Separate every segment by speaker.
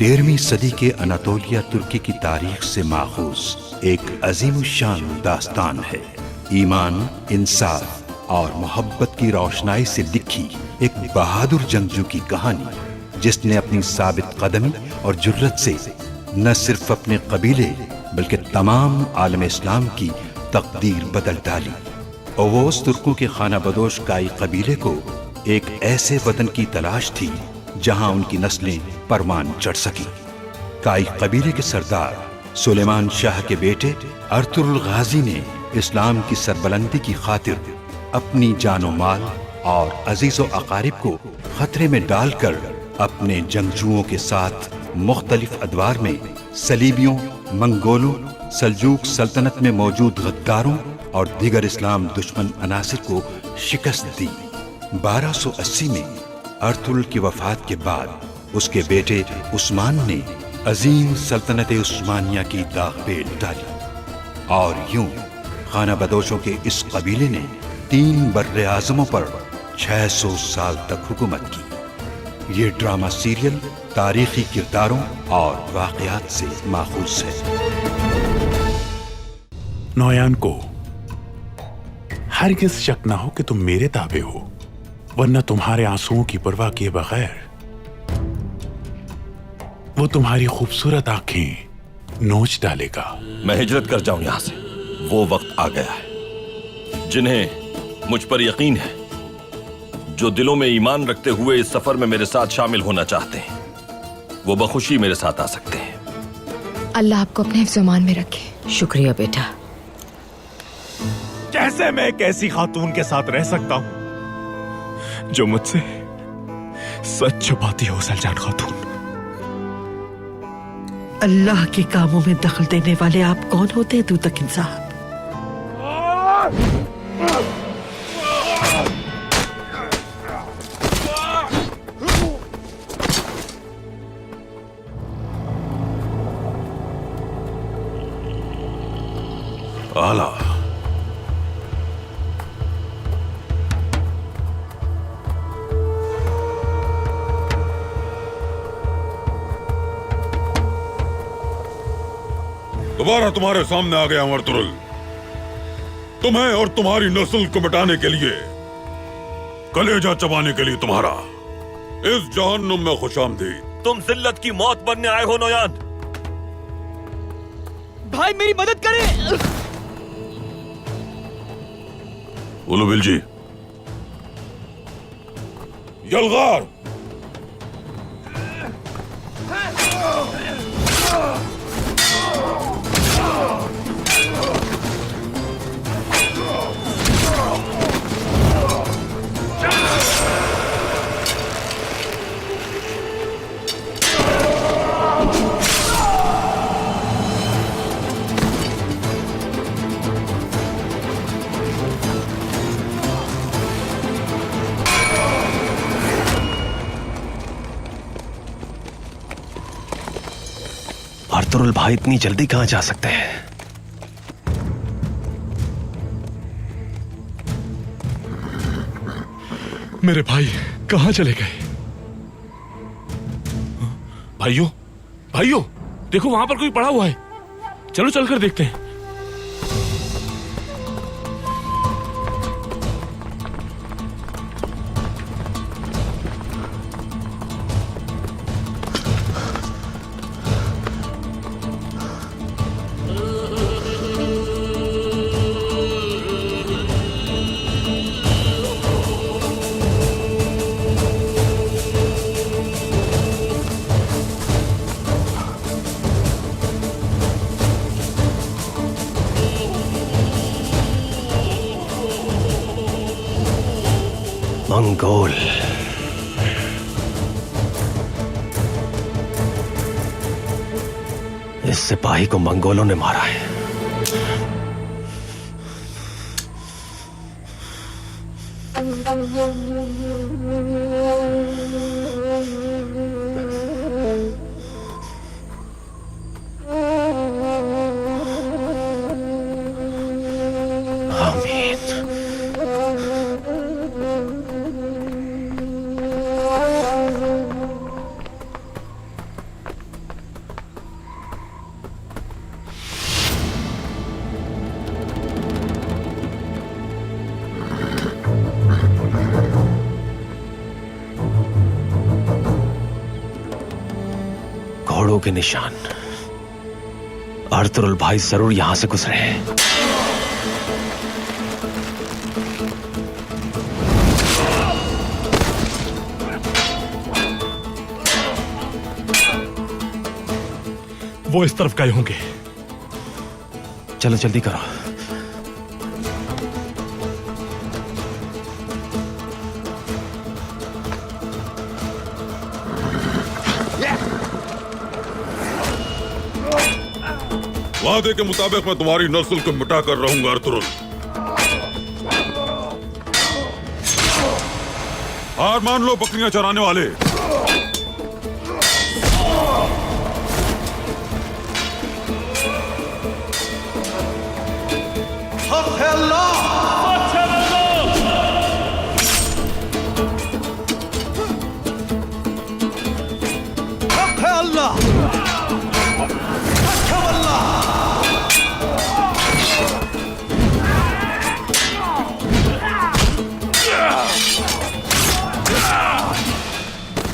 Speaker 1: 13वीं सदी के अनातोलिया तुर्की की तारीख से माखूज एक अजीमुशान दास्तान है। ईमान, इंसाफ और मोहब्बत की रोशनाई से लिखी एक बहादुर जंगजू की कहानी, जिसने अपनी साबित कदमी और जुर्रत से न सिर्फ अपने कबीले बल्कि तमाम आलम इस्लाम की तकदीर बदल डाली। ओवोस तुर्कों के खाना बदोश काई कबीले को एक ऐसे वतन की तलाश थी जहां उनकी नस्लें परवान चढ़ सकी। काई कबीले के सरदार सुलेमान शाह के बेटे अर्तुरुल गाजी ने इस्लाम की सरबलंदी की खातिर अपनी जानो माल और अजीजो अकारिब को खतरे में डालकर अपने जंगजुओं के साथ मुख्तलिफ अदवार में सलीबियों, मंगोलों, सल्जूक सल्तनत में मौजूद गद्दारों और दीगर इस्लाम दुश्मन अनासिर को शिकस्त दी। 1280 में अर्तुरुल की वफात के बाद उसके बेटे उस्मान ने अजीम सल्तनत उस्मानिया की दाग पेल डाली और यूं खाना बदोशों के इस कबीले ने 3 बर्रे आज़मों पर 600 साल तक हुकूमत की। ये ड्रामा सीरियल तारीखी किरदारों और वाक़यात से माखूज है।
Speaker 2: नौयान को हरगिज़ शक ना हो कि तुम मेरे ताबे हो, वरना तुम्हारे आंसुओं की परवाह किए बगैर वो तुम्हारी खूबसूरत आंखें नोच डालेगा।
Speaker 3: मैं हिजरत कर जाऊं यहां से। वो वक्त आ गया है। जिन्हें मुझ पर यकीन है, जो दिलों में ईमान रखते हुए इस सफर में मेरे साथ शामिल होना चाहते हैं, वो बखुशी मेरे साथ आ सकते हैं।
Speaker 4: अल्लाह आपको अपने हिफ्ज़-ओ-मान में रखे।
Speaker 5: शुक्रिया बेटा।
Speaker 6: कैसे मैं एक ऐसी खातून के साथ रह सकता हूं जो मुझसे सच छुपाती हो? सलजान खातून,
Speaker 5: अल्लाह के कामों में दखल देने वाले आप कौन होते हैं दूतक साहब?
Speaker 2: आला
Speaker 7: दोबारा तुम्हारे सामने आ गया हूं अर्तुरुल, तुम्हें और तुम्हारी नस्ल को मिटाने के लिए, कलेजा चबाने के लिए तुम्हारा इस जहन्नुम में खुशामदीद।
Speaker 3: तुम जिल्लत की मौत बनने आए हो नौयान।
Speaker 8: भाई मेरी मदद करें।
Speaker 7: उलुबिल जी, यलगार,
Speaker 6: अर्तुरुल भाई इतनी जल्दी कहां जा सकते हैं? मेरे भाई कहां चले गए?
Speaker 2: भाइयों, भाइयों, देखो वहां पर कोई पड़ा हुआ है। चलो चलकर देखते हैं।
Speaker 6: मंगोल, इस सिपाही को मंगोलों ने मारा है।
Speaker 9: घोड़ों के निशान। अर्तुरुल भाई जरूर यहां से गुजरे हैं।
Speaker 6: वो इस तरफ गए होंगे।
Speaker 9: चलो जल्दी करो।
Speaker 7: वादे के मुताबिक मैं तुम्हारी नस्ल को मिटा कर रहूंगा अर्तुरुल। हार मान लो बकरियां चराने वाले।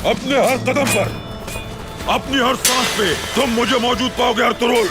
Speaker 7: अपने हर कदम पर, अपनी हर सांस पे तुम मुझे मौजूद पाओगे अर्तुरुल।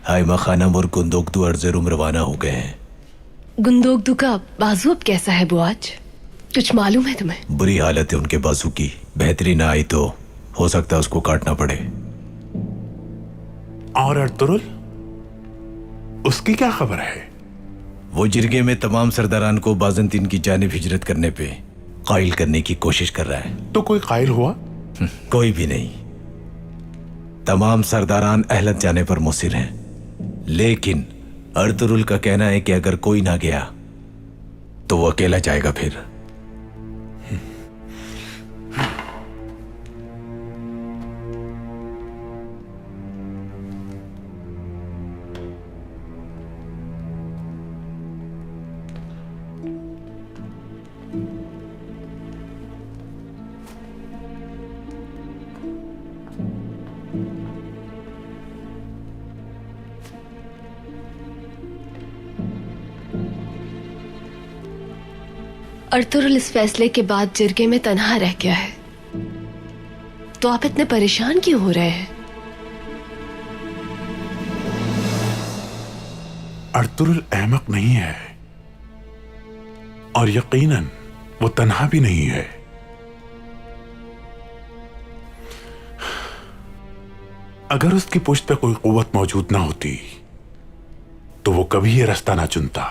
Speaker 9: हाइमा खानम और गुंदोकदू अर्जेरुम रवाना हो गए हैं।
Speaker 4: गुंदोकदू का बाजू अब कैसा है बुआज? कुछ मालूम है तुम्हें?
Speaker 9: बुरी हालत है उनके बाजू की। बेहतरी ना आई तो हो सकता है उसको काटना पड़े।
Speaker 10: और अर्तुरुल, उसकी क्या खबर है?
Speaker 9: वो जिरगे में तमाम सरदारान को बाजंतीन की जानिब हिजरत करने पे कायल करने की कोशिश कर रहा है।
Speaker 10: तो कोई कायल हुआ?
Speaker 9: कोई भी नहीं। तमाम सरदारान अहलत जाने पर मुसिर हैं, लेकिन अर्तुरुल का कहना है कि अगर कोई ना गया तो वो अकेला जाएगा। फिर
Speaker 4: अर्तुरुल इस फैसले के बाद जिरगे में तन्हा रह गया है, तो आप इतने परेशान क्यों हो रहे हैं?
Speaker 10: अर्तुरुल अहमक नहीं है, और यकीनन वो तन्हा भी नहीं है। अगर उसकी पुश्त पे कोई कुव्वत मौजूद ना होती तो वो कभी ये रास्ता ना चुनता।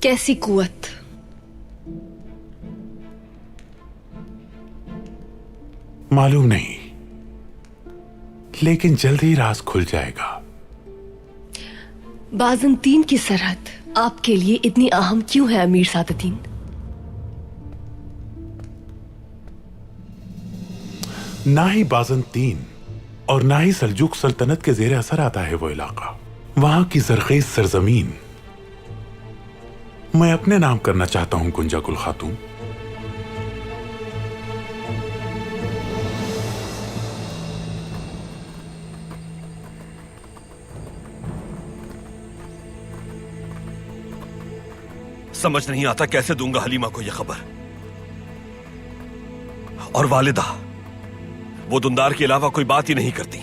Speaker 4: कैसी कुव्वत?
Speaker 10: मालूम नहीं, लेकिन जल्द ही राज खुल जाएगा।
Speaker 4: बाज़ंतीन की सरहद आपके लिए इतनी अहम क्यों है अमीर सादुद्दीन?
Speaker 10: ना ही बाज़ंतीन और ना ही सल्जूक सल्तनत के जेर असर आता है वो इलाका। वहां की जरखेज सरजमीन मैं अपने नाम करना चाहता हूं कुंजा गुल खातून।
Speaker 3: समझ नहीं आता कैसे दूंगा हलीमा को यह खबर। और वालिदा, वो दुंदार के अलावा कोई बात ही नहीं करती।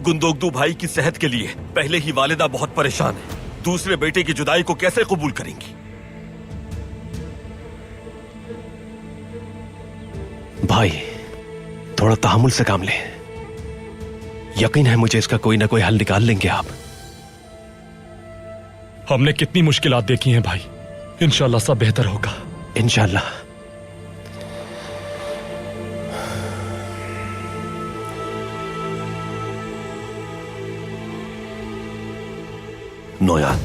Speaker 3: गुंदोगदू भाई की सेहत के लिए पहले ही वालिदा बहुत परेशान है, दूसरे बेटे की जुदाई को कैसे कबूल करेंगी?
Speaker 11: भाई, थोड़ा तहम्मुल से काम ले। यकीन है मुझे इसका कोई ना कोई हल निकाल लेंगे आप।
Speaker 2: हमने कितनी मुश्किलात देखी हैं भाई, इंशाल्लाह सब बेहतर होगा।
Speaker 11: इंशाल्लाह।
Speaker 3: नौयान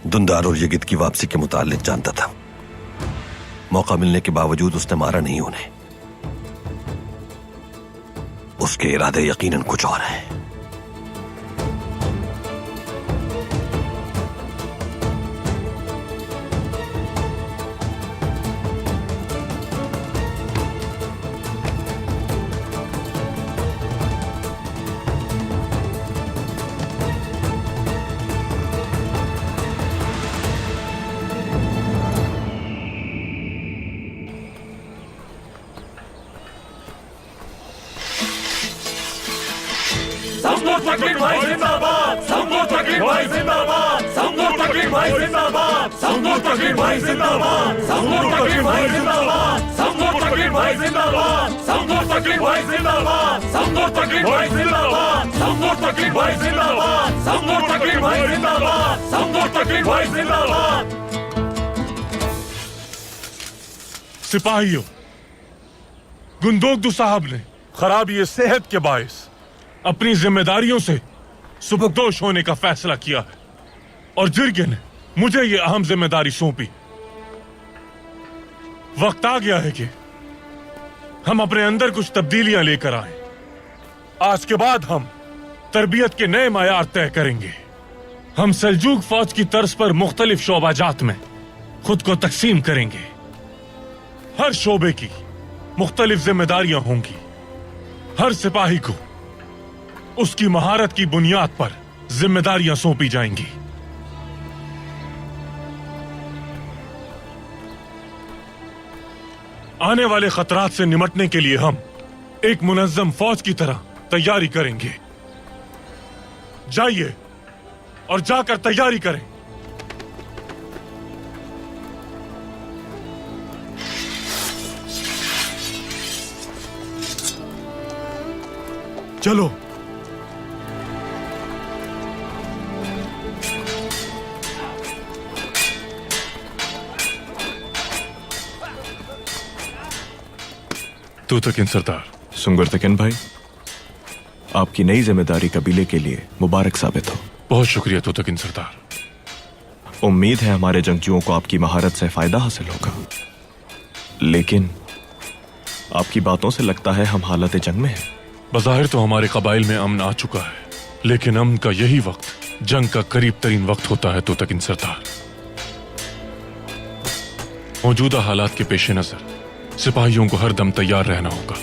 Speaker 3: दुंदार और यगिद की वापसी के मुताल्लिक जानता था। मौका मिलने के बावजूद उसने मारा नहीं उन्हें। उसके इरादे यकीनन कुछ और हैं।
Speaker 2: सिपाहियों, गुंदोगदू साहब ने खराबी सेहत के बायस अपनी जिम्मेदारियों से सुबकदोश होने का फैसला किया है और जिरगे ने मुझे ये अहम जिम्मेदारी सौंपी। वक्त आ गया है कि हम अपने अंदर कुछ तब्दीलियां लेकर आए। आज के बाद हम तरबियत के नए मायार तय करेंगे। हम सल्जूक फौज की तर्ज पर मुख्तलिफ शोबाजात में खुद को तकसीम करेंगे। हर शोबे की मुख्तलिफ जिम्मेदारियां होंगी। हर सिपाही को उसकी महारत की बुनियाद पर जिम्मेदारियां सौंपी जाएंगी। आने वाले खतरात से निमटने के लिए हम एक मुनज्जम फौज की तरह तैयारी करेंगे। जाइए और जाकर तैयारी करें। चलो। तूतकिन सरदार।
Speaker 11: सुंगुरतकिन भाई, आपकी नई जिम्मेदारी कबीले के लिए मुबारक साबित हो।
Speaker 2: बहुत शुक्रिया तूतकिन सरदार।
Speaker 11: उम्मीद है हमारे जंगजुओं को आपकी महारत से फायदा हासिल होगा, लेकिन आपकी बातों से लगता है हम हालत जंग में हैं।
Speaker 2: बज़ाहिर तो हमारे कबाइल में अमन आ चुका है, लेकिन अमन का यही वक्त जंग का करीब तरीन वक्त होता है तूतकिन सरदार। मौजूदा हालात के पेश नजर सिपाहियों को हर दम तैयार रहना होगा।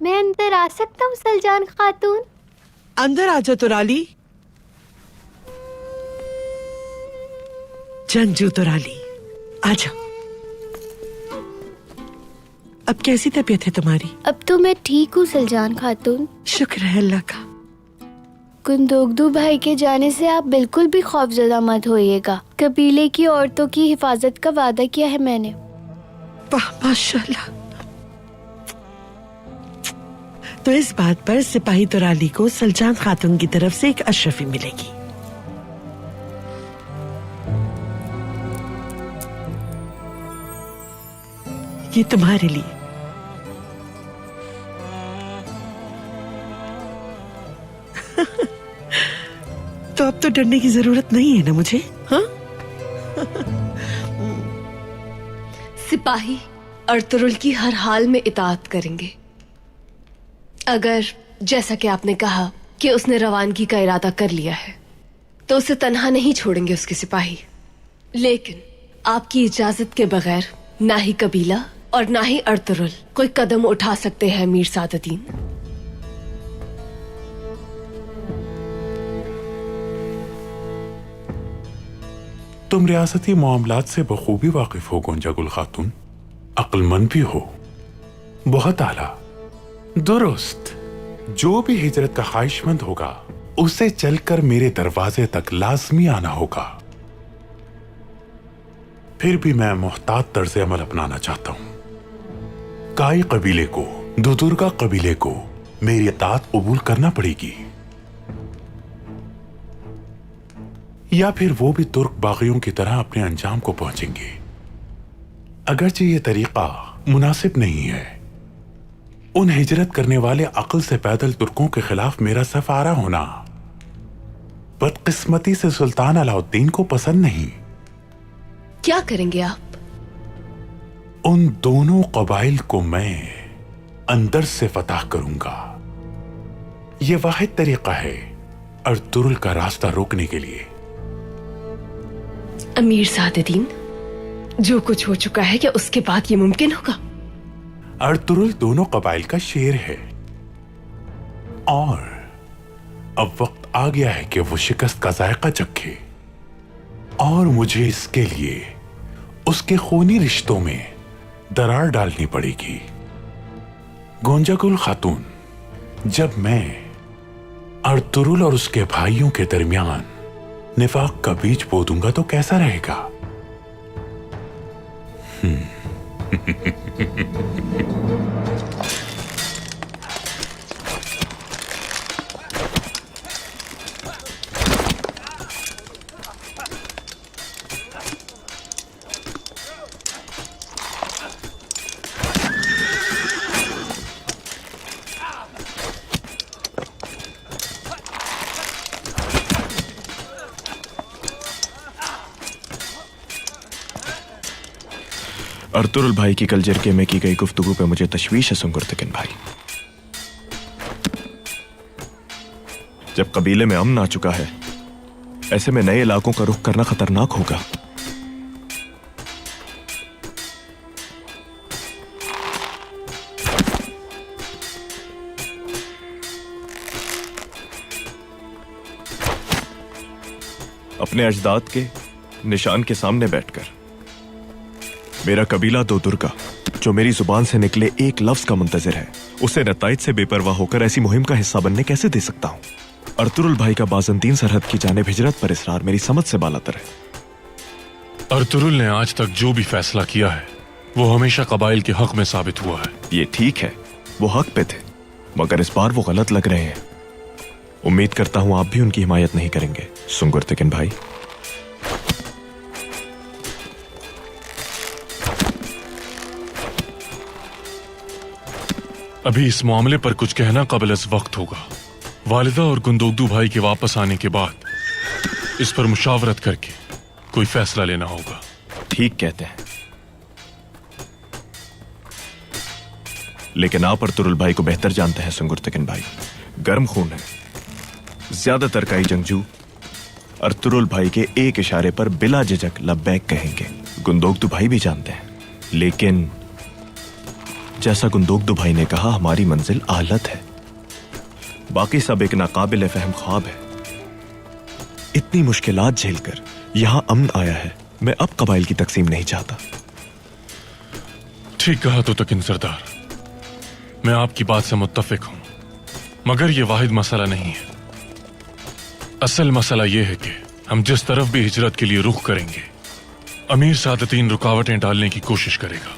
Speaker 12: मैं अंदर आ सकता हूँ सलजान खातून?
Speaker 5: अंदर आ जा तुराली। जंगजू तुराली, आ जाओ। अब कैसी तबीयत है तुम्हारी?
Speaker 12: अब तो मैं ठीक हूँ सलजान खातून।
Speaker 5: शुक्र है अल्लाह का।
Speaker 12: कुंदोगदू भाई के जाने से आप बिल्कुल भी खौफजदा मत होइएगा। कबीले की औरतों की हिफाजत का वादा किया है मैंने।
Speaker 5: वाह माशाल्लाह। तो इस बात पर सिपाही तुराली को सलजान खातून की तरफ से एक अशरफी मिलेगी। ये तुम्हारे लिए। तो अब तो डरने की जरूरत नहीं है ना मुझे? हाँ?
Speaker 4: सिपाही अर्तुरुल की हर हाल में इताअत करेंगे। अगर जैसा कि आपने कहा कि उसने रवानगी का इरादा कर लिया है, तो उसे तन्हा नहीं छोड़ेंगे उसके सिपाही। लेकिन आपकी इजाजत के बगैर ना ही कबीला और ना ही अर्तुरुल कोई कदम उठा सकते हैं मीर सादुद्दीन।
Speaker 10: तुम रियासती मामलात से बखूबी वाकिफ हो गोंजागुल खातून, अक्लमंद भी हो, बहुत आला, दुरुस्त। जो भी हिजरत का ख्वाहिशमंद होगा उसे चलकर मेरे दरवाजे तक लाजमी आना होगा। फिर भी मैं मुहतात तर्ज अमल अपनाना चाहता हूं। काई कबीले को, दुदुर्गा कबीले को मेरी इताअत कबूल करना पड़ेगी, या फिर वो भी तुर्क बागियों की तरह अपने अंजाम को पहुंचेंगे। अगरचे ये तरीका मुनासिब नहीं है, उन हिजरत करने वाले अक्ल से पैदल तुर्कों के खिलाफ मेरा सफ आरा होना बदकिस्मती से सुल्तान अलाउद्दीन को पसंद नहीं।
Speaker 4: क्या करेंगे आप?
Speaker 10: उन दोनों कबाइल को मैं अंदर से फतह करूंगा। यह वाहिद तरीका है अर्तुरुल का रास्ता रोकने के लिए।
Speaker 4: अमीर सादुद्दीन, जो कुछ हो चुका है क्या उसके बाद ये मुमकिन होगा?
Speaker 10: अर्तुरुल दोनों कबाइल का शेर है और अब वक्त आ गया है कि वो शिकस्त का जायका चखे, और मुझे इसके लिए उसके खूनी रिश्तों में दरार डालनी पड़ेगी। गोंजागुल खातून, जब मैं अर्तुरुल और उसके भाइयों के दरमियान निफाक का बीज बो दूंगा तो कैसा रहेगा?
Speaker 11: अर्तुरुल भाई की कल जरके में की गई गुफ्तगू पे मुझे तशवीश है सुंगुरतकिन भाई। जब कबीले में अमन आ चुका है, ऐसे में नए इलाकों का रुख करना खतरनाक होगा। अपने अजदाद के निशान के सामने बैठकर मेरा कबीला दो दुर्गा जो मेरी जुबान से निकले एक लफ्ज का मुंतजिर है, उसे नताइज से बेपरवाह होकर ऐसी मुहिम का हिस्सा बनने कैसे दे सकता हूं? अर्तुरुल भाई का बाज़ंतीन सरहद की जानिब हिजरत पर इसरार मेरी समझ से बालातर है।
Speaker 2: अर्तुरुल ने आज तक जो भी फैसला किया है वो हमेशा कबाइल के हक में साबित हुआ है।
Speaker 11: ये ठीक है, वो हक पे थे, मगर इस बार वो गलत लग रहे हैं। उम्मीद करता हूं आप भी उनकी हिमायत नहीं करेंगे सुंगुरतिकिन भाई।
Speaker 2: अभी इस मामले पर कुछ कहना काबिल वक्त होगा। वालिदा और गुंदोगदू भाई के वापस आने के बाद इस पर मुशावरत करके कोई फैसला लेना होगा।
Speaker 11: ठीक कहते हैं, लेकिन आप अर्तुरुल भाई को बेहतर जानते हैं सुंगुरतिकिन भाई। गर्म खून है। ज्यादातर काई जंगजू अर्तुरुल भाई के एक इशारे पर बिला झिझक लब्बैक कहेंगे। गुंदोगदू भाई भी जानते हैं, लेकिन जैसा गुंदोगदू भाई ने कहा, हमारी मंजिल आलत है, बाकी सब एक नाकाबिल फहम ख्वाब है। इतनी मुश्किलात झेलकर यहां अमन आया है। मैं अब कबाइल की तकसीम नहीं चाहता।
Speaker 2: ठीक कहा तो तकिन सरदार, मैं आपकी बात से मुत्तफिक हूं, मगर यह वाहिद मसला नहीं है। असल मसला यह है कि हम जिस तरफ भी हिजरत के लिए रुख करेंगे, अमीर सादतीन रुकावटें डालने की कोशिश करेगा।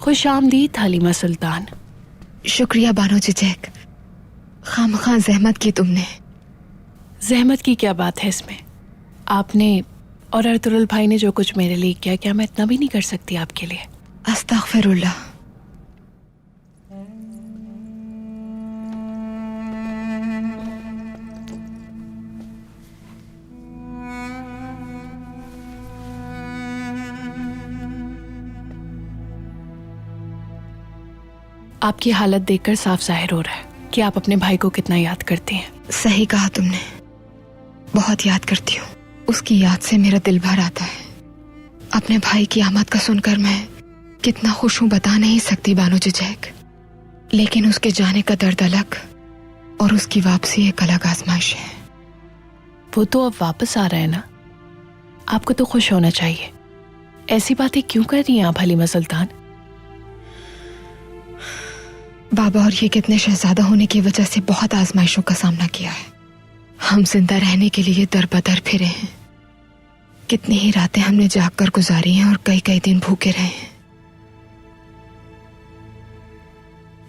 Speaker 13: खुश आमदीद हलीमा सुल्तान।
Speaker 4: शुक्रिया बानो चिचैक, खामखा जहमत की तुमने।
Speaker 13: जहमत की क्या बात है इसमें? आपने और अर्तुरुल भाई ने जो कुछ मेरे लिए किया, क्या मैं इतना भी नहीं कर सकती आपके लिए?
Speaker 4: अस्तगफिरुल्लाह।
Speaker 13: आपकी हालत देखकर साफ जाहिर हो रहा है कि आप अपने भाई को कितना याद करती हैं।
Speaker 4: सही कहा तुमने, बहुत याद करती हूँ। उसकी याद से मेरा दिल भर आता है। अपने भाई की आमद का सुनकर मैं कितना खुश हूँ बता नहीं सकती बानो चिचैक, लेकिन उसके जाने का दर्द अलग और उसकी वापसी एक अलग आजमाइश है।
Speaker 13: वो तो अब वापस आ रहा है ना, आपको तो खुश होना चाहिए। ऐसी बातें क्यों कर रही हैं आप हलीमा सुल्तान?
Speaker 4: बाबा और ये कितने शहजादा होने की वजह से बहुत आजमाइशों का सामना किया है। हम जिंदा रहने के लिए दर बदर फिरे हैं। कितनी ही रातें हमने जाग कर गुजारी हैं और कई कई दिन भूखे रहे हैं।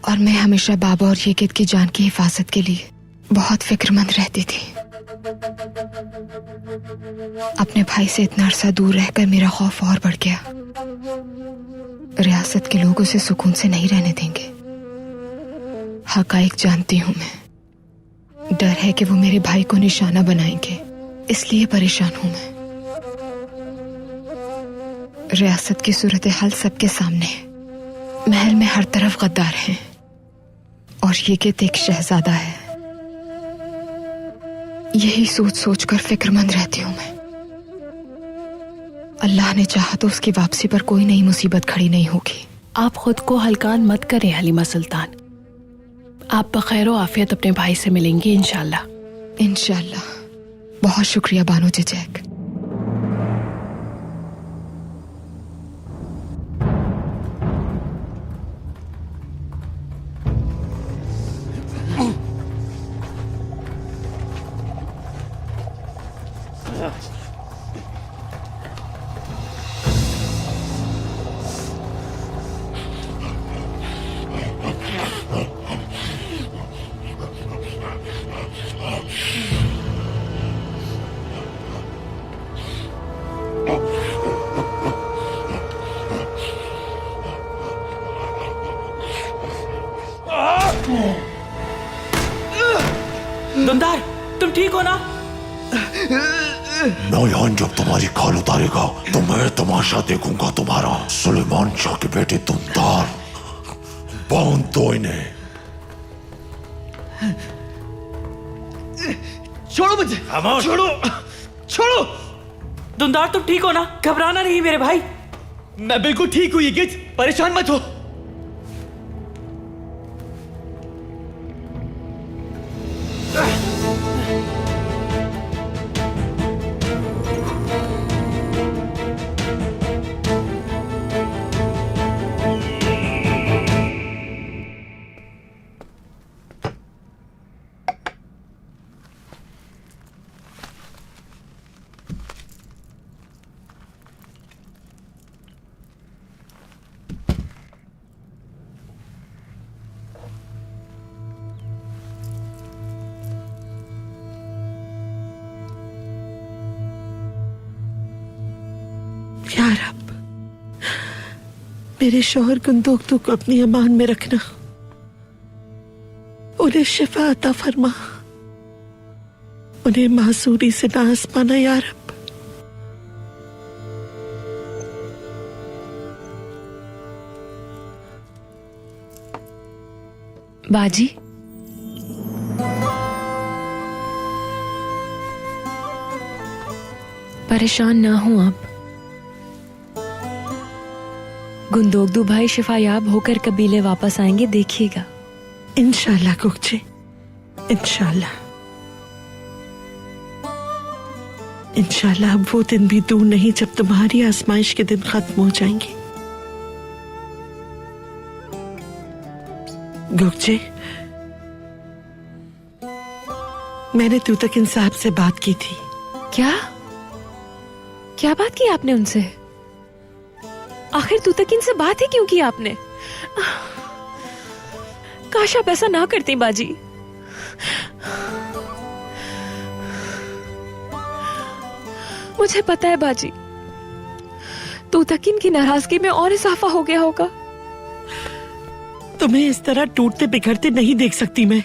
Speaker 4: और मैं हमेशा बाबा और ये की जान की हिफाजत के लिए बहुत फिक्रमंद रहती थी। अपने भाई से इतना अरसा दूर रहकर मेरा खौफ और बढ़ गया। रियासत के लोग उसे सुकून से नहीं रहने देंगे। हकाइक जानती हूं मैं। डर है कि वो मेरे भाई को निशाना बनाएंगे, इसलिए परेशान हूं मैं। रियासत की सूरत हाल सबके सामने है। महल में हर तरफ गद्दार हैं और ये कित एक शहजादा है। यही सोच सोच कर फिक्रमंद रहती हूं मैं। अल्लाह ने चाहा तो उसकी वापसी पर कोई नई मुसीबत खड़ी नहीं होगी।
Speaker 13: आप खुद को हल्कान मत करें हलीमा सुल्तान। आप बखैर व आफियत अपने भाई से मिलेंगी इंशाल्लाह।
Speaker 4: इंशाल्लाह। बहुत शुक्रिया बानो चिचैक।
Speaker 8: दुंदार, तुम ठीक हो ना?
Speaker 9: नौयान जब तुम्हारी खाल उतारेगा तो मैं तमाशा देखूंगा तुम्हारा। सुलेमान शाह के बेटे तुमदार, बांध दो इन्हें।
Speaker 8: छोड़ो मुझे, छोड़ो छोड़ो। दुंदार तुम ठीक हो ना? घबराना नहीं मेरे भाई, मैं बिल्कुल ठीक हूं। ये गिद्ध, परेशान मत हो।
Speaker 5: या रब, मेरे शौहर गुंदोगदू को अपनी अमान में रखना, उन्हें शिफा अता फरमा, उन्हें मासूरी से ना आसमाना या रब।
Speaker 4: बाजी, परेशान ना हो आप। गुंदोगदू भाई शिफायाब होकर कबीले वापस आएंगे, देखिएगा।
Speaker 5: इंशाल्लाह गुगचे, इंशाल्लाह। इंशाल्लाह अब वो दिन भी दूर नहीं जब तुम्हारी आजमाइश के दिन खत्म हो जाएंगे। गुगचे, मैंने तूतकिन साहब से बात की थी।
Speaker 4: क्या क्या बात की आपने उनसे? आखिर तूतकिन से बात ही क्यों की आपने? काश आप ऐसा ना करती बाजी। मुझे पता है बाजी, तूतकिन की नाराजगी में और इजाफा हो गया होगा।
Speaker 5: तुम्हें इस तरह टूटते बिखरते नहीं देख सकती मैं।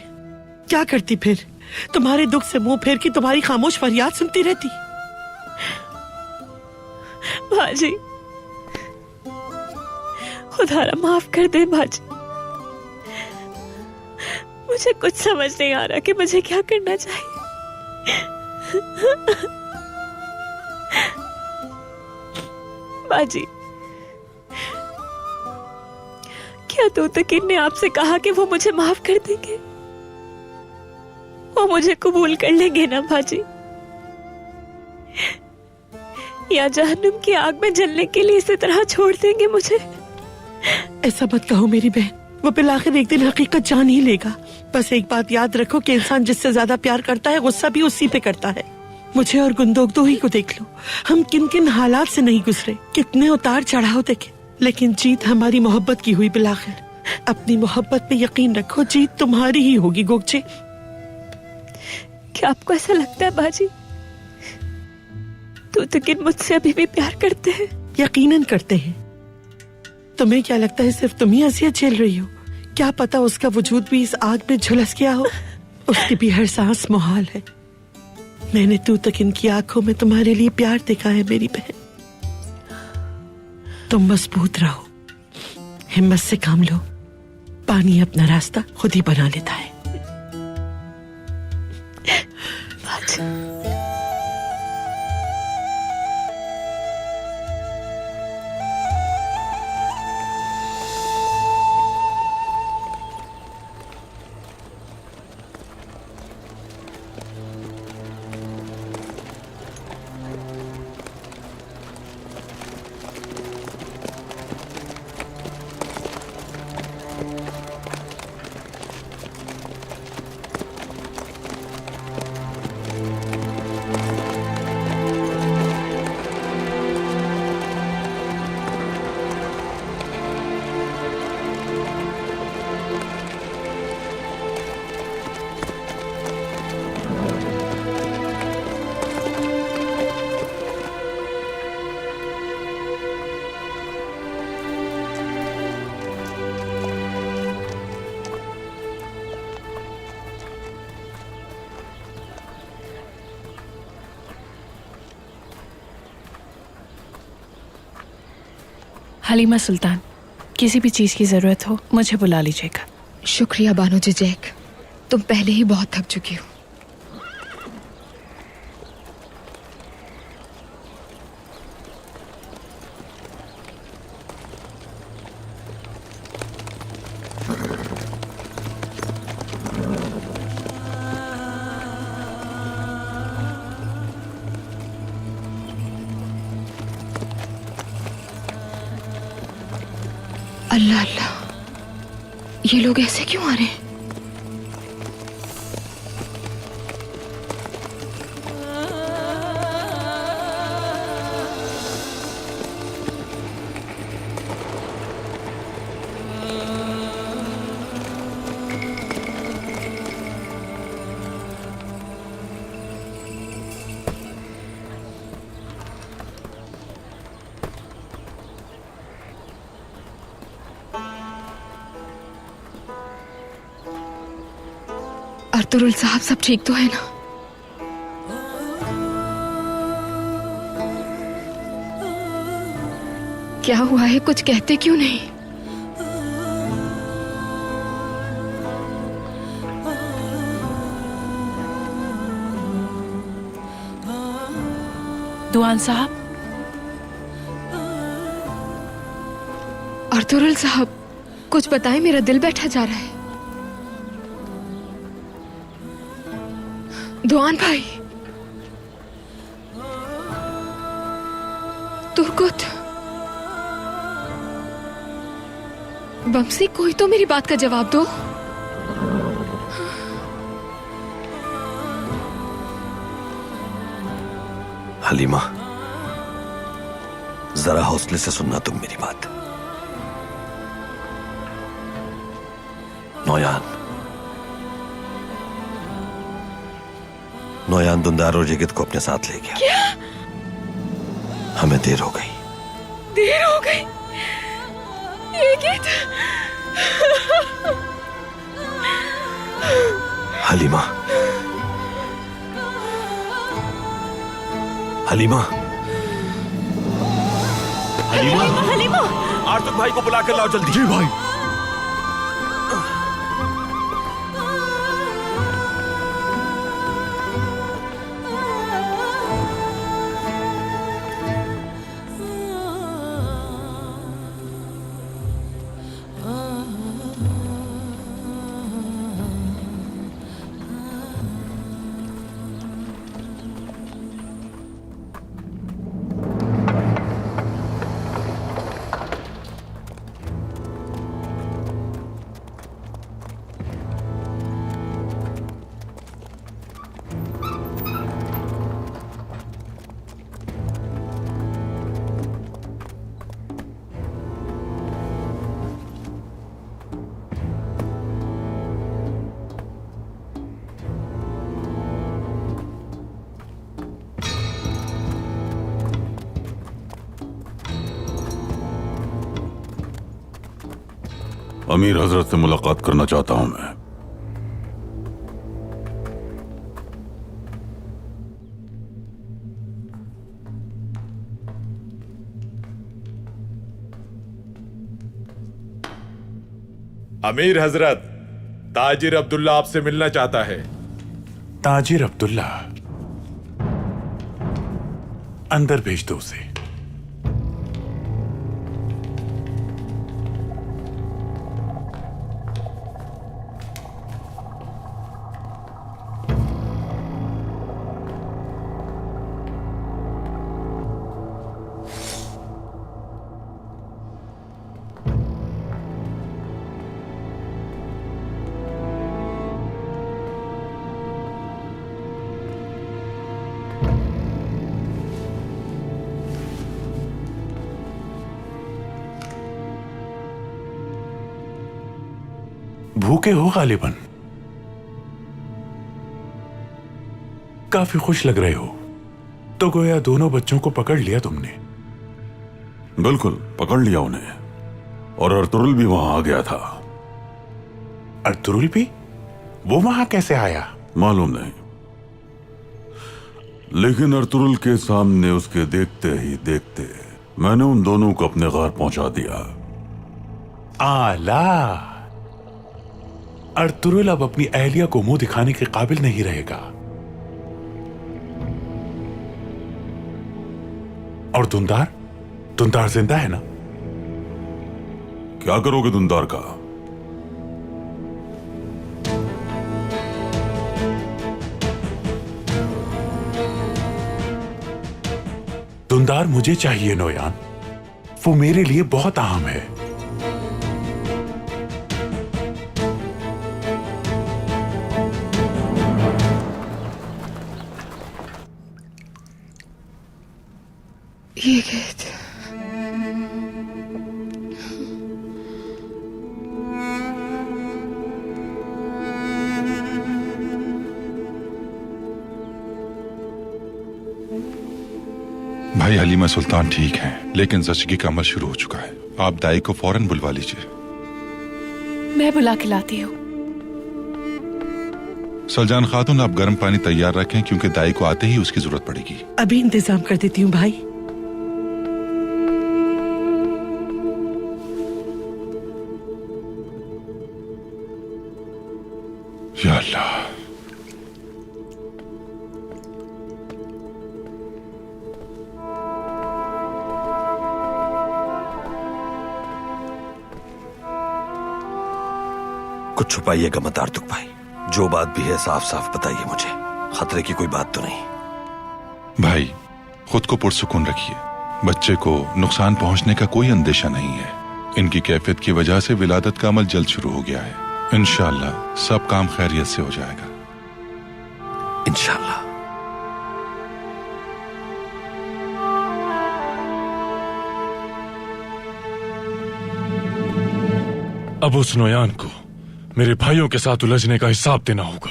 Speaker 5: क्या करती फिर? तुम्हारे दुख से मुंह फेर के तुम्हारी खामोश फरियाद सुनती रहती।
Speaker 4: बाजी, खुदारा माफ कर दे बाजी। मुझे कुछ समझ नहीं आ रहा कि मुझे क्या करना चाहिए। बाजी, क्या तूतकिन ने आपसे कहा कि वो मुझे माफ कर देंगे? वो मुझे कबूल कर लेंगे ना बाजी? या जहन्नुम की आग में जलने के लिए इसी तरह छोड़ देंगे मुझे?
Speaker 5: ऐसा मत कहो मेरी बहन, वो बिलाखिर एक दिन हकीकत जान ही लेगा। बस एक बात याद रखो कि इंसान जिससे ज्यादा प्यार करता है गुस्सा भी उसी पे करता है। मुझे और गुंदोगदू ही को देख लो, हम किन किन हालात से नहीं गुजरे, कितने उतार चढ़ाव देखे, लेकिन जीत हमारी मोहब्बत की हुई। बिलाखिर अपनी मोहब्बत पे यकीन रखो, जीत तुम्हारी ही होगी गोगचे।
Speaker 4: क्या आपको ऐसा लगता है बाजी? तूतकिन मुझसे अभी भी प्यार करते हैं?
Speaker 5: यकीनन करते हैं। तुम्हें क्या लगता है सिर्फ तुम ही अजियत झेल रही हो? क्या पता उसका वजूद भी इस आग में झुलस गया हो। उसकी भी हर सांस मुहाल है। मैंने तूतकिन की आंखों में तुम्हारे लिए प्यार देखा है मेरी बहन। तुम मजबूत रहो, हिम्मत से काम लो। पानी अपना रास्ता खुद ही बना लेता है।
Speaker 13: हलीमा सुल्तान, किसी भी चीज की जरूरत हो मुझे बुला लीजिएगा।
Speaker 14: शुक्रिया बानो जैक, तुम पहले ही बहुत थक चुकी हो। अल्लाह अल्लाह, ये लोग ऐसे क्यों आ रहे हैं? अर्तुरुल साहब, सब ठीक तो है ना? क्या हुआ है, कुछ कहते क्यों नहीं?
Speaker 13: दुआन साहब।
Speaker 14: अर्तुरुल साहब, कुछ बताएं, मेरा दिल बैठा जा रहा है। दुआन भाई, तुर्कुत, बमसी, कोई तो मेरी बात का जवाब दो।
Speaker 3: हलीमा, जरा हौसले से सुनना तुम मेरी बात। नौयान दुंदार और जिगित को अपने साथ ले गया।
Speaker 14: क्या?
Speaker 3: हमें देर हो गई।
Speaker 14: देर हो गई? जिगित।
Speaker 3: हलीमा, हलीमा, हलीमा,
Speaker 14: हलीमा,
Speaker 3: आर्तुर भाई को बुलाकर लाओ जल्दी। जी भाई।
Speaker 7: अमीर हजरत से मुलाकात करना चाहता हूं मैं।
Speaker 6: अमीर हजरत, ताजिर अब्दुल्ला आपसे मिलना चाहता है।
Speaker 10: ताजिर अब्दुल्ला, अंदर भेज दो उसे। भूखे हो गालिबन? काफी खुश लग रहे हो। तो गोया दोनों बच्चों को पकड़ लिया तुमने।
Speaker 7: बिल्कुल, पकड़ लिया उन्हें, और अर्तुरुल भी वहां आ गया था।
Speaker 10: अर्तुरुल भी? वो वहां कैसे आया?
Speaker 7: मालूम नहीं, लेकिन अर्तुरुल के सामने उसके देखते ही देखते मैंने उन दोनों को अपने घर पहुंचा दिया।
Speaker 10: आला, अर्तुरुल अब अपनी अहलिया को मुंह दिखाने के काबिल नहीं रहेगा। और दुंदार जिंदा है ना?
Speaker 7: क्या करोगे दुंदार का?
Speaker 10: दुंदार मुझे चाहिए नोयान, वो मेरे लिए बहुत अहम है।
Speaker 4: ये गेट
Speaker 15: भाई हलीमा सुल्तान ठीक हैं, लेकिन जचगी का अमल शुरू हो चुका है। आप दाई को फौरन बुलवा लीजिए।
Speaker 13: मैं बुला के लाती हूँ।
Speaker 15: सलजान खातून, आप गर्म पानी तैयार रखें क्योंकि दाई को आते ही उसकी जरूरत पड़ेगी।
Speaker 5: अभी इंतजाम कर देती हूँ भाई।
Speaker 15: या अल्लाह,
Speaker 3: कुछ छुपाइएगा मत आर्तुक भाई। जो बात भी है साफ साफ बताइए मुझे। खतरे की कोई बात तो नहीं?
Speaker 15: भाई खुद को पुरसुकून रखिए। बच्चे को नुकसान पहुंचने का कोई अंदेशा नहीं है। इनकी कैफियत की वजह से विलादत का अमल जल्द शुरू हो गया है। इंशाअल्लाह सब काम खैरियत से हो जाएगा।
Speaker 3: इंशाअल्लाह।
Speaker 2: अब उस नोयान को मेरे भाइयों के साथ उलझने का हिसाब देना होगा।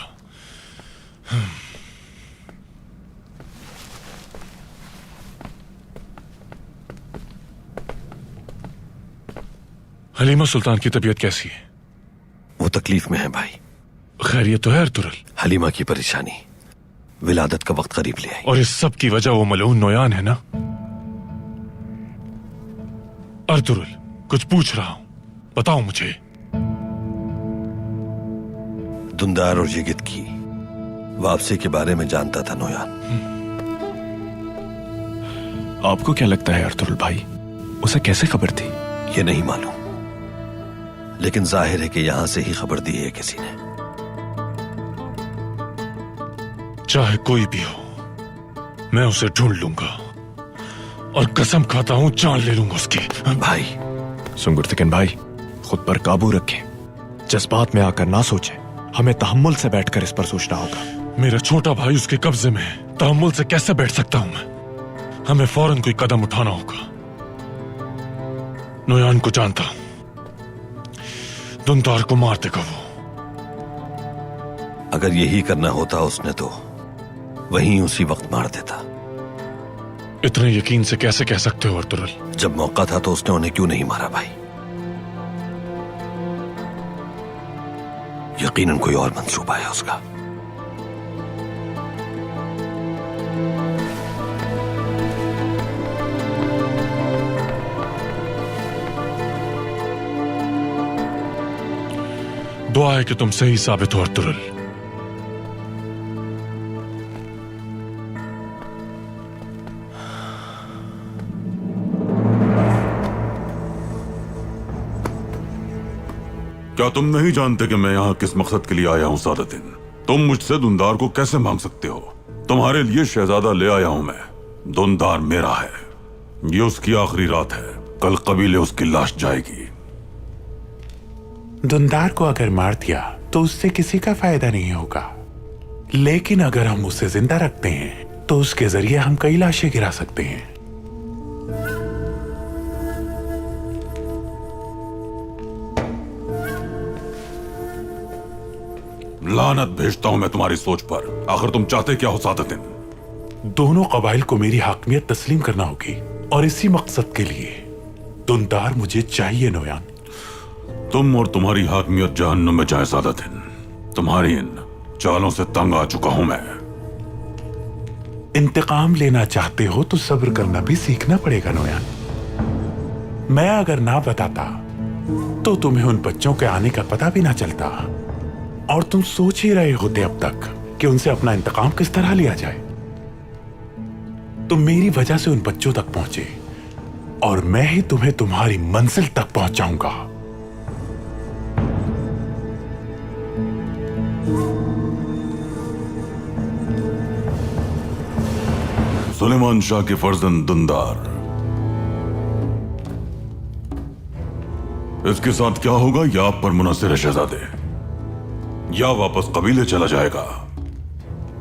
Speaker 2: हलीमा सुल्तान की तबीयत कैसी है?
Speaker 3: वो तकलीफ में है भाई।
Speaker 2: खैरियत तो है अर्तुरुल?
Speaker 3: हलीमा की परेशानी विलादत का वक्त करीब ले आई।
Speaker 2: और इस सब की वजह वो मलऊन नोयान है ना? अर्तुरुल, कुछ पूछ रहा हूं, बताओ मुझे।
Speaker 3: दुंदार और जिगित की वापसी के बारे में जानता था नोयान।
Speaker 11: आपको क्या लगता है अर्तुरुल भाई, उसे कैसे खबर थी?
Speaker 3: ये नहीं मालूम, लेकिन जाहिर है कि यहां से ही खबर दी है किसी ने।
Speaker 2: चाहे कोई भी हो, मैं उसे ढूंढ लूंगा और कसम खाता हूं जान ले लूंगा उसकी।
Speaker 3: भाई
Speaker 11: सुंगुरतकिन भाई, खुद पर काबू रखें। जज्बात में आकर ना सोचें। हमें तहम्मुल से बैठकर इस पर सोचना होगा।
Speaker 2: मेरा छोटा भाई उसके कब्जे में है, तहम्मुल से कैसे बैठ सकता हूं मैं? हमें फौरन कोई कदम उठाना होगा। नोयान को जानता हूं, दुंदार को मार देगा वो।
Speaker 3: अगर यही करना होता उसने तो वहीं उसी वक्त मार देता।
Speaker 2: इतने यकीन से कैसे कह सकते हो अर्तुरुल?
Speaker 3: जब मौका था तो उसने उन्हें क्यों नहीं मारा भाई? यकीनन कोई और मंसूबा है उसका।
Speaker 2: दुआ है कि तुम सही साबित हो अर्तुरुल।
Speaker 7: क्या तुम नहीं जानते कि मैं यहाँ किस मकसद के लिए आया हूँ सादतिन? तुम मुझसे दुंदार को कैसे मांग सकते हो? तुम्हारे लिए शहजादा ले आया हूँ मैं। दुंदार मेरा है। ये उसकी आखिरी रात है। कल कबीले उसकी लाश जाएगी।
Speaker 10: दुंदार को अगर मार दिया तो उससे किसी का फायदा नहीं होगा, लेकिन अगर हम उसे जिंदा रखते हैं तो उसके जरिए हम कई लाशें गिरा सकते हैं।
Speaker 7: लानत भेजता हूं मैं तुम्हारी सोच पर। आखिर तुम चाहते क्या हो सादतिन?
Speaker 10: दोनों कबाइल को मेरी हाकमियत तस्लीम करना होगी, और इसी मकसद के लिए दुंदार मुझे चाहिए नोयान।
Speaker 7: तुम और तुम्हारी हाकमियत जहन्नुम में जाए सादतिन। तुम्हारी इन चालों से तंग आ चुका हूं मैं।
Speaker 10: इंतकाम लेना चाहते हो तो सब्र करना भी सीखना पड़ेगा नोयान। मैं अगर ना बताता तो तुम्हें उन बच्चों के आने का पता भी ना चलता, और तुम सोच ही रहे होते अब तक कि उनसे अपना इंतकाम किस तरह लिया जाए। तुम मेरी वजह से उन बच्चों तक पहुंचे, और मैं ही तुम्हें तुम्हारी मंजिल तक पहुंचाऊंगा।
Speaker 7: सुलेमान शाह के फर्जंद दुंदार, इसके साथ क्या होगा यह आप पर मुनहसिर है शहजादे। या वापस कबीले चला जाएगा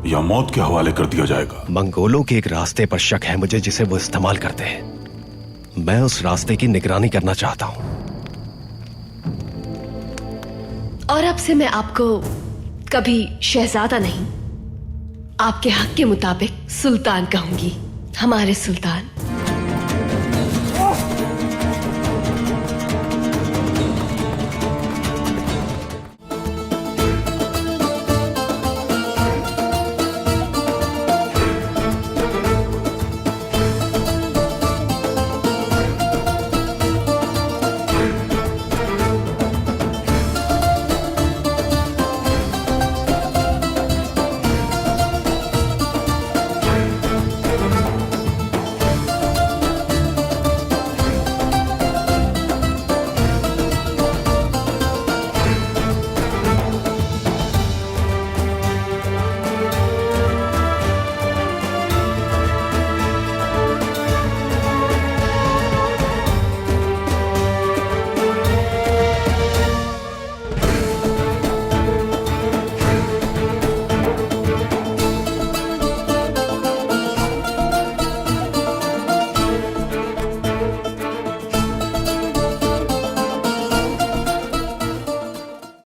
Speaker 7: या मौत के हवाले कर दिया जाएगा।
Speaker 16: मंगोलों के एक रास्ते पर शक है मुझे जिसे वो इस्तेमाल करते हैं। मैं उस रास्ते की निगरानी करना चाहता हूं।
Speaker 4: और अब से मैं आपको कभी शहजादा नहीं, आपके हक के मुताबिक सुल्तान कहूंगी। हमारे सुल्तान।